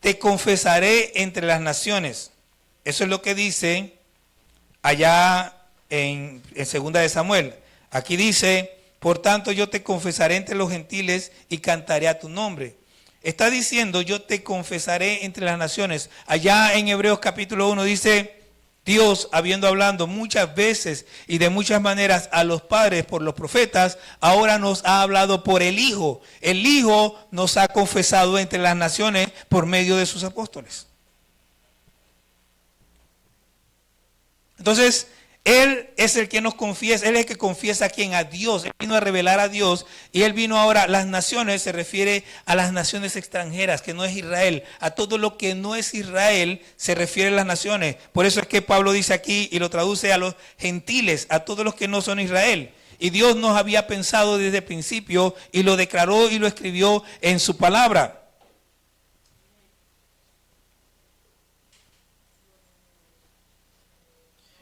te confesaré entre las naciones. Eso es lo que dice allá en 2 de Samuel. Aquí dice, por tanto yo te confesaré entre los gentiles y cantaré a tu nombre. Está diciendo, yo te confesaré entre las naciones. Allá en Hebreos capítulo 1 dice, Dios, habiendo hablado muchas veces y de muchas maneras a los padres por los profetas, ahora nos ha hablado por el Hijo. El Hijo nos ha confesado entre las naciones por medio de sus apóstoles. Entonces, Él es el que nos confiesa, Él es el que confiesa a quien, a Dios. Él vino a revelar a Dios y Él vino ahora, las naciones, se refiere a las naciones extranjeras, que no es Israel. A todo lo que no es Israel se refiere a las naciones. Por eso es que Pablo dice aquí y lo traduce a los gentiles, a todos los que no son Israel. Y Dios nos había pensado desde el principio y lo declaró y lo escribió en su palabra.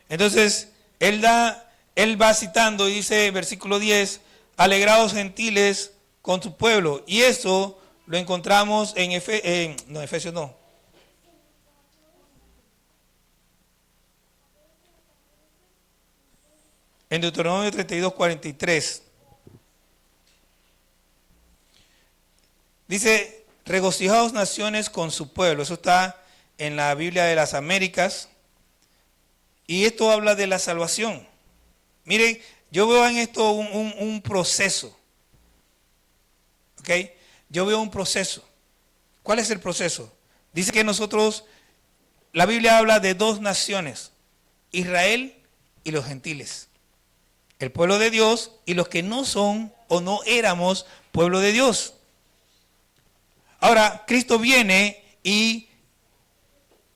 Entonces, Él va citando y dice, versículo 10, alegraos gentiles con tu pueblo. Y eso lo encontramos en Efesios no. En Deuteronomio 32, 43. Dice, regocijaos naciones con su pueblo. Eso está en la Biblia de las Américas. Y esto habla de la salvación. Miren, yo veo en esto un proceso. ¿Ok? Yo veo un proceso. ¿Cuál es el proceso? Dice que nosotros, la Biblia habla de dos naciones, Israel y los gentiles. El pueblo de Dios y los que no son o no éramos pueblo de Dios. Ahora, Cristo viene y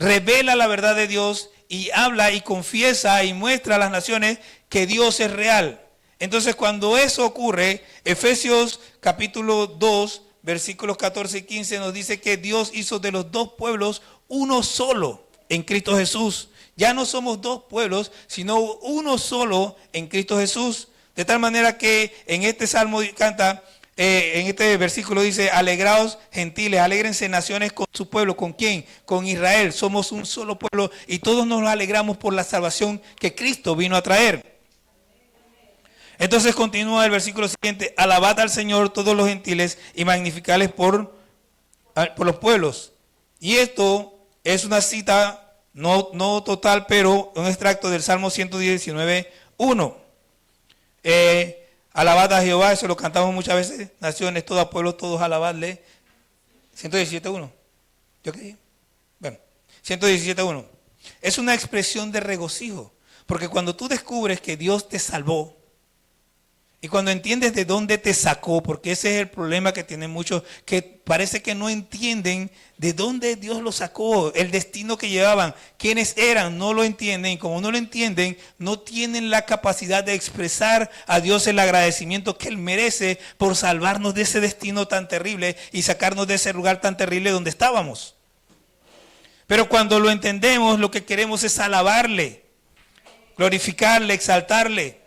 revela la verdad de Dios y habla y confiesa y muestra a las naciones que Dios es real. Entonces, cuando eso ocurre, Efesios capítulo 2, versículos 14 y 15 nos dice que Dios hizo de los dos pueblos uno solo en Cristo Jesús. Ya no somos dos pueblos, sino uno solo en Cristo Jesús. De tal manera que en este salmo canta, en este versículo dice, alegraos gentiles, alégrense naciones con su pueblo. ¿Con quién? Con Israel. Somos un solo pueblo y todos nos alegramos por la salvación que Cristo vino a traer. Entonces continúa el versículo siguiente, alabad al Señor todos los gentiles y magnificadles por los pueblos. Y esto es una cita, no total, pero un extracto del Salmo 119, 1. Alabad a Jehová, eso lo cantamos muchas veces, naciones, todos pueblos, todos alabadle. 117.1. ¿Yo qué? Bueno, 117.1. Es una expresión de regocijo. Porque cuando tú descubres que Dios te salvó, y cuando entiendes de dónde te sacó, porque ese es el problema que tienen muchos, que parece que no entienden de dónde Dios los sacó, el destino que llevaban, quiénes eran, no lo entienden. Y como no lo entienden, no tienen la capacidad de expresar a Dios el agradecimiento que Él merece por salvarnos de ese destino tan terrible y sacarnos de ese lugar tan terrible donde estábamos. Pero cuando lo entendemos, lo que queremos es alabarle, glorificarle, exaltarle.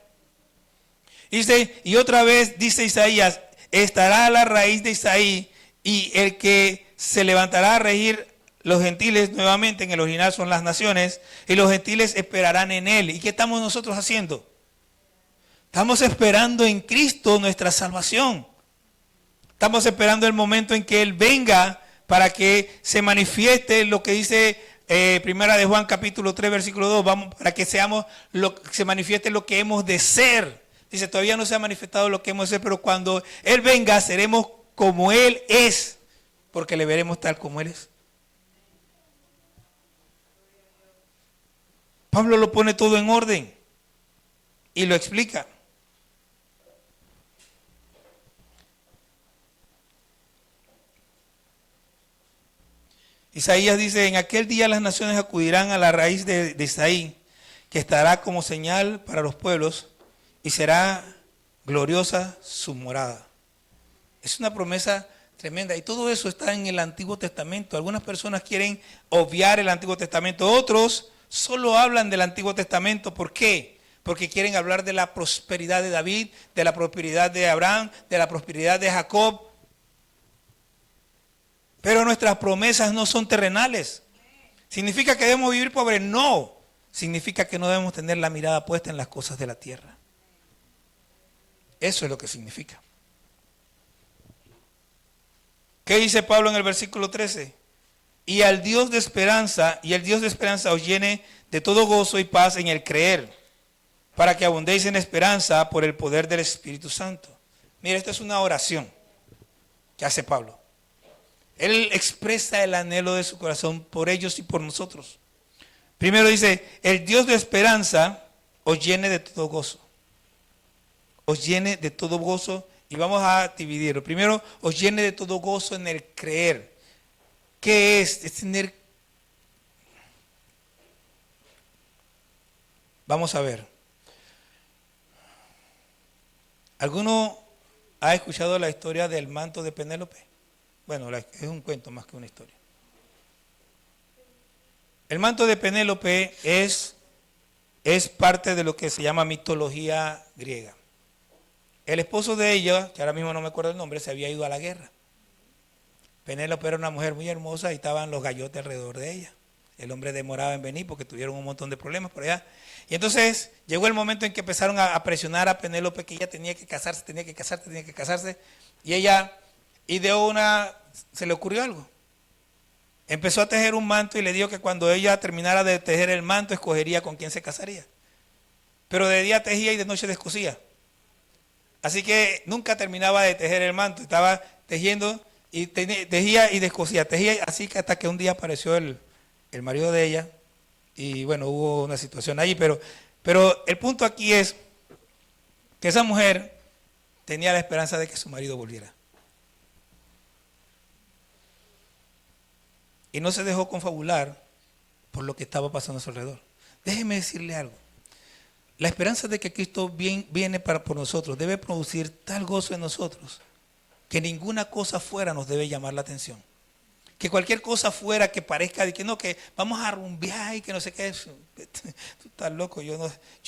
Dice, y otra vez dice Isaías, estará la raíz de Isaí y el que se levantará a regir los gentiles nuevamente, en el original son las naciones, y los gentiles esperarán en él. ¿Y qué estamos nosotros haciendo? Estamos esperando en Cristo nuestra salvación. Estamos esperando el momento en que Él venga para que se manifieste lo que dice Primera de Juan capítulo 3 versículo 2, vamos, para que se manifieste lo que hemos de ser. Dice, todavía no se ha manifestado lo que hemos de ser, pero cuando Él venga seremos como Él es, porque le veremos tal como Él es. Pablo lo pone todo en orden y lo explica. Isaías dice, en aquel día las naciones acudirán a la raíz de Isaí, que estará como señal para los pueblos, y será gloriosa su morada. Es una promesa tremenda, y todo eso está en el Antiguo Testamento. Algunas personas quieren obviar el Antiguo Testamento, otros solo hablan del Antiguo Testamento. ¿Por qué? Porque quieren hablar de la prosperidad de David, de la prosperidad de Abraham, de la prosperidad de Jacob. Pero nuestras promesas no son terrenales. ¿Significa que debemos vivir pobres? No. Significa que no debemos tener la mirada puesta en las cosas de la tierra. Eso es lo que significa. ¿Qué dice Pablo en el versículo 13? Y al Dios de esperanza, y el Dios de esperanza os llene de todo gozo y paz en el creer, para que abundéis en esperanza por el poder del Espíritu Santo. Mira, esta es una oración que hace Pablo. Él expresa el anhelo de su corazón por ellos y por nosotros. Primero dice, el Dios de esperanza os llene de todo gozo. Os llene de todo gozo, y vamos a dividirlo. Primero, os llene de todo gozo en el creer. ¿Qué es? Es tener... Vamos a ver. ¿Alguno ha escuchado la historia del manto de Penélope? Bueno, es un cuento más que una historia. El manto de Penélope es parte de lo que se llama mitología griega. El esposo de ella, que ahora mismo no me acuerdo el nombre, se había ido a la guerra. Penélope era una mujer muy hermosa y estaban los gallotes alrededor de ella. El hombre demoraba en venir porque tuvieron un montón de problemas por allá. Y entonces llegó el momento en que empezaron a presionar a Penélope que ella tenía que casarse, tenía que casarse. Y ella se le ocurrió algo. Empezó a tejer un manto y le dijo que cuando ella terminara de tejer el manto, escogería con quién se casaría. Pero de día tejía y de noche descosía. Así que nunca terminaba de tejer el manto. Estaba tejiendo y tejía y descosía. Tejía así que hasta que un día apareció el marido de ella. Y bueno, hubo una situación ahí. Pero el punto aquí es que esa mujer tenía la esperanza de que su marido volviera. Y no se dejó confabular por lo que estaba pasando a su alrededor. Déjeme decirle algo. La esperanza de que Cristo viene por nosotros debe producir tal gozo en nosotros que ninguna cosa afuera nos debe llamar la atención. Que cualquier cosa afuera que parezca de que no, que vamos a rumbear y que no sé qué. Tú estás loco, yo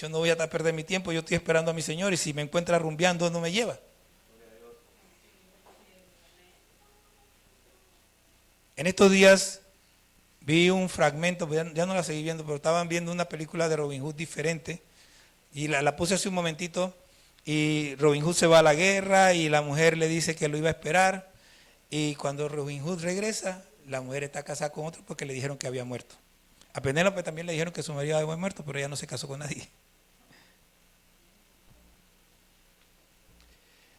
no voy a perder mi tiempo, yo estoy esperando a mi Señor y si me encuentra rumbeando no me lleva. En estos días vi un fragmento, ya no la seguí viendo, pero estaban viendo una película de Robin Hood diferente y la puse hace un momentito y Robin Hood se va a la guerra y la mujer le dice que lo iba a esperar y cuando Robin Hood regresa, la mujer está casada con otro porque le dijeron que había muerto. A Penélope también le dijeron que su marido había muerto, pero ella no se casó con nadie.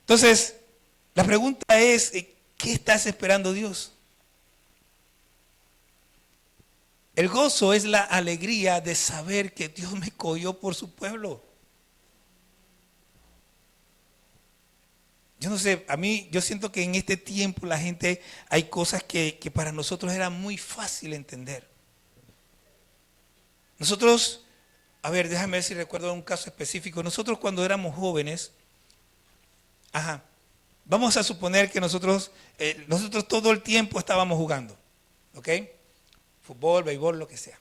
Entonces, la pregunta es, ¿qué estás esperando Dios? El gozo es la alegría de saber que Dios me escogió por su pueblo. Yo no sé, a mí, yo siento que en este tiempo la gente, hay cosas que para nosotros era muy fácil entender. Nosotros, a ver, déjame ver si recuerdo un caso específico. Nosotros cuando éramos jóvenes, ajá, vamos a suponer que nosotros todo el tiempo estábamos jugando, ¿ok? Fútbol, béisbol, lo que sea.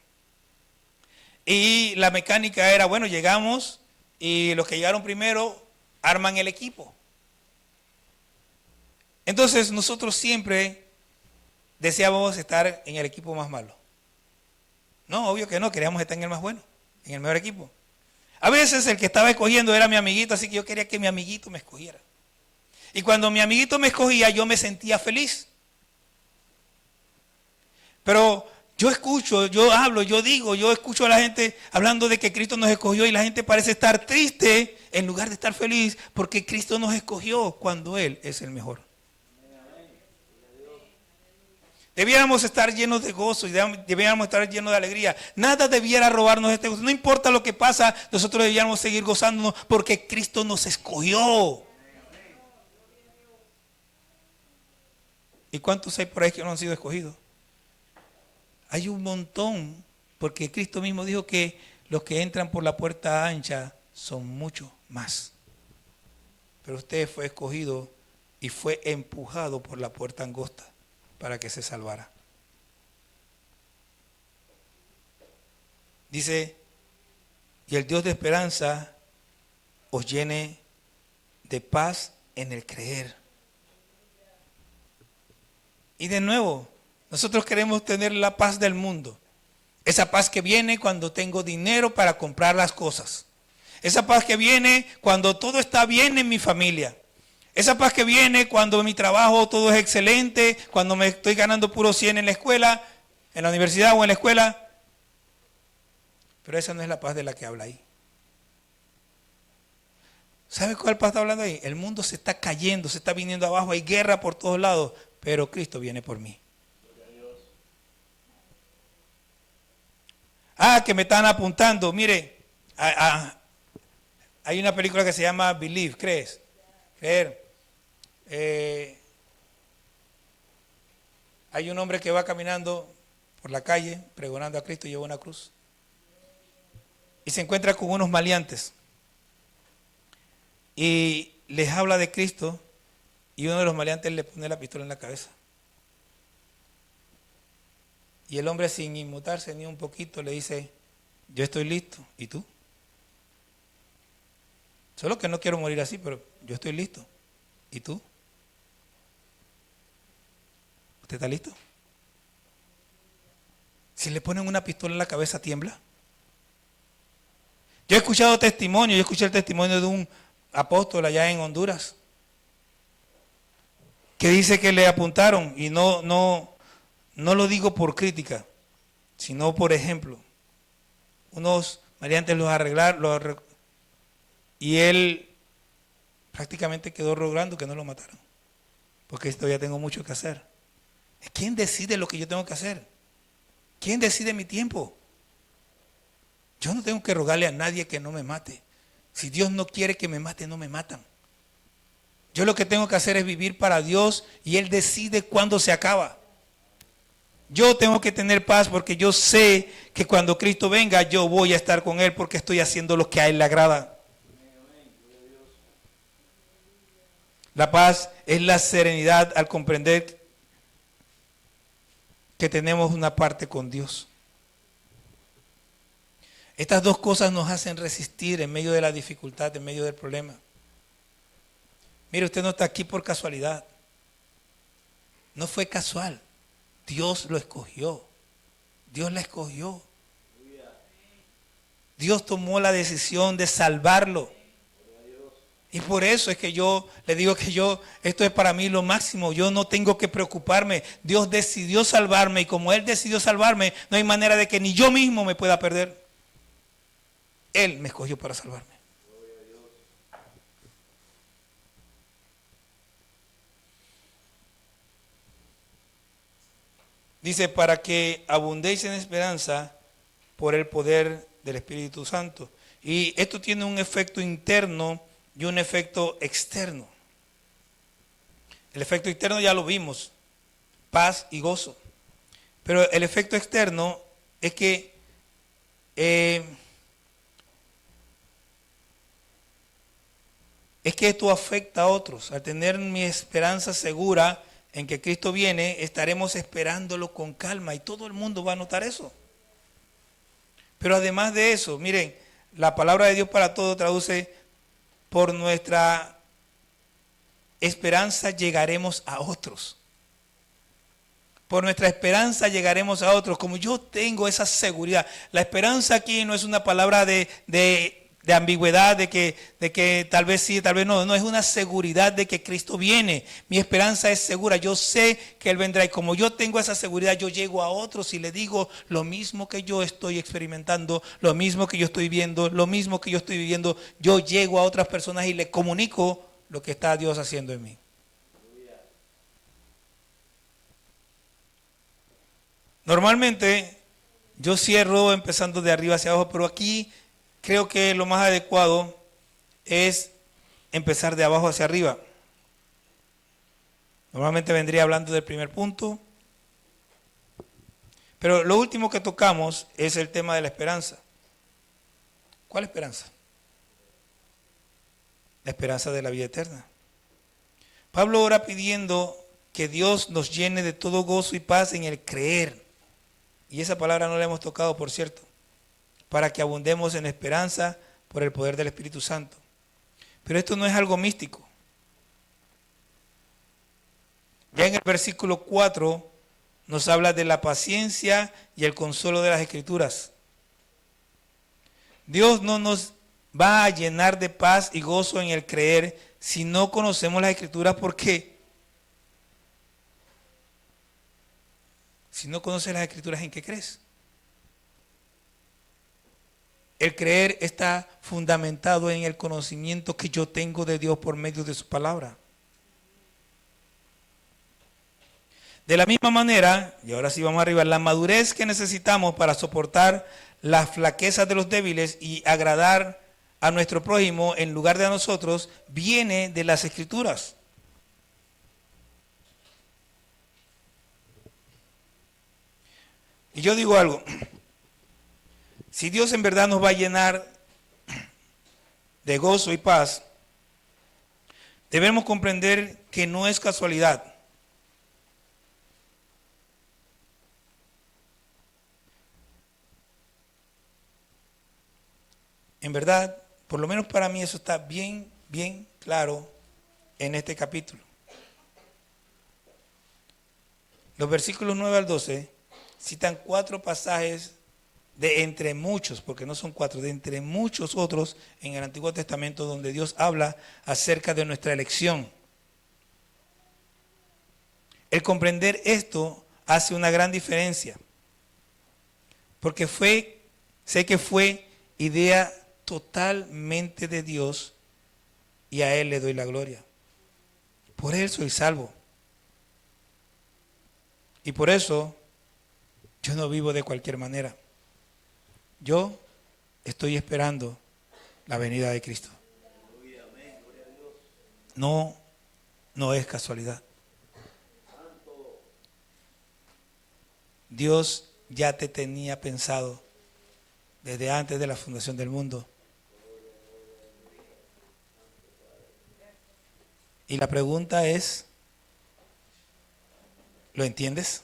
Y la mecánica era, bueno, llegamos y los que llegaron primero arman el equipo. Entonces nosotros siempre deseábamos estar en el equipo más malo. No, obvio que no, queríamos estar en el más bueno, en el mejor equipo. A veces el que estaba escogiendo era mi amiguito, así que yo quería que mi amiguito me escogiera. Y cuando mi amiguito me escogía, yo me sentía feliz. Pero yo escucho, yo hablo, yo digo, yo escucho a la gente hablando de que Cristo nos escogió y la gente parece estar triste en lugar de estar feliz porque Cristo nos escogió cuando Él es el mejor. Debiéramos estar llenos de gozo y debiéramos estar llenos de alegría. Nada debiera robarnos este gozo. No importa lo que pasa, nosotros debiéramos seguir gozándonos porque Cristo nos escogió. ¿Y cuántos hay por ahí que no han sido escogidos? Hay un montón, porque Cristo mismo dijo que los que entran por la puerta ancha son muchos más. Pero usted fue escogido y fue empujado por la puerta angosta para que se salvara. Dice, y el Dios de esperanza os llene de paz en el creer. Y de nuevo, nosotros queremos tener la paz del mundo. Esa paz que viene cuando tengo dinero para comprar las cosas. Esa paz que viene cuando todo está bien en mi familia. Esa paz que viene cuando en mi trabajo todo es excelente, cuando me estoy ganando puro 100 en la escuela, en la universidad o en la escuela. Pero esa no es la paz de la que habla ahí. ¿Sabe cuál paz está hablando ahí? El mundo se está cayendo, se está viniendo abajo, hay guerra por todos lados, pero Cristo viene por mí. Ah, que me están apuntando. Mire, hay una película que se llama Believe, ¿crees? Creer. Hay un hombre que va caminando por la calle, pregonando a Cristo y lleva una cruz. Y se encuentra con unos maleantes. Y les habla de Cristo y uno de los maleantes le pone la pistola en la cabeza. Y el hombre, sin inmutarse ni un poquito, le dice, yo estoy listo, ¿y tú? Solo que no quiero morir así, pero yo estoy listo, ¿y tú? ¿Usted está listo? Si le ponen una pistola en la cabeza, ¿tiembla? Yo he escuchado testimonios, yo escuché el testimonio de un apóstol allá en Honduras, que dice que le apuntaron, y no lo digo por crítica, sino por ejemplo. Unos maleantes los arreglaron, y él prácticamente quedó rogando que no lo mataran, porque todavía tengo mucho que hacer. ¿Quién decide lo que yo tengo que hacer? ¿Quién decide mi tiempo? Yo no tengo que rogarle a nadie que no me mate. Si Dios no quiere que me mate, no me matan. Yo lo que tengo que hacer es vivir para Dios y Él decide cuándo se acaba. Yo tengo que tener paz porque yo sé que cuando Cristo venga yo voy a estar con Él porque estoy haciendo lo que a Él le agrada. La paz es la serenidad al comprender que tenemos una parte con Dios. Estas dos cosas nos hacen resistir en medio de la dificultad, en medio del problema. Mire, usted no está aquí por casualidad. No fue casual. Dios lo escogió. Dios la escogió. Dios tomó la decisión de salvarlo. Y por eso es que yo le digo que esto es para mí lo máximo. Yo no tengo que preocuparme. Dios decidió salvarme y como Él decidió salvarme, no hay manera de que ni yo mismo me pueda perder. Él me escogió para salvarme. Dice, para que abundéis en esperanza por el poder del Espíritu Santo. Y esto tiene un efecto interno y un efecto externo. El efecto interno ya lo vimos, paz y gozo. Pero el efecto externo es que esto afecta a otros. Al tener mi esperanza segura en que Cristo viene, estaremos esperándolo con calma y todo el mundo va a notar eso. Pero además de eso, miren, la palabra de Dios para todo traduce: por nuestra esperanza llegaremos a otros. Por nuestra esperanza llegaremos a otros. Como yo tengo esa seguridad. La esperanza aquí no es una palabra de ambigüedad, de que tal vez sí, tal vez no. No, es una seguridad de que Cristo viene. Mi esperanza es segura. Yo sé que Él vendrá. Y como yo tengo esa seguridad, yo llego a otros y le digo lo mismo que yo estoy experimentando, lo mismo que yo estoy viendo, lo mismo que yo estoy viviendo. Yo llego a otras personas y le comunico lo que está Dios haciendo en mí. Normalmente yo cierro empezando de arriba hacia abajo, pero aquí creo que lo más adecuado es empezar de abajo hacia arriba. Normalmente vendría hablando del primer punto, pero lo último que tocamos es el tema de la esperanza. ¿Cuál esperanza? La esperanza de la vida eterna. Pablo ora pidiendo que Dios nos llene de todo gozo y paz en el creer. Y esa palabra no la hemos tocado, por cierto, para que abundemos en esperanza por el poder del Espíritu Santo. Pero esto no es algo místico. Ya en el versículo 4 nos habla de la paciencia y el consuelo de las Escrituras. Dios no nos va a llenar de paz y gozo en el creer si no conocemos las Escrituras, porque si no conoces las Escrituras, ¿en qué crees? El creer está fundamentado en el conocimiento que yo tengo de Dios por medio de su palabra. De la misma manera, y ahora sí vamos arriba, la madurez que necesitamos para soportar las flaquezas de los débiles y agradar a nuestro prójimo en lugar de a nosotros, viene de las Escrituras. Y yo digo algo, si Dios en verdad nos va a llenar de gozo y paz, debemos comprender que no es casualidad. En verdad, por lo menos para mí eso está bien claro en este capítulo. Los versículos 9 al 12 citan 4 pasajes de entre muchos, porque no son 4, de entre muchos otros en el Antiguo Testamento donde Dios habla acerca de nuestra elección. El comprender esto hace una gran diferencia, porque sé que fue idea totalmente de Dios y a Él le doy la gloria. Por Él soy salvo. Y por eso yo no vivo de cualquier manera. Yo estoy esperando la venida de Cristo. No es casualidad. Dios ya te tenía pensado desde antes de la fundación del mundo. Y la pregunta es, ¿lo entiendes?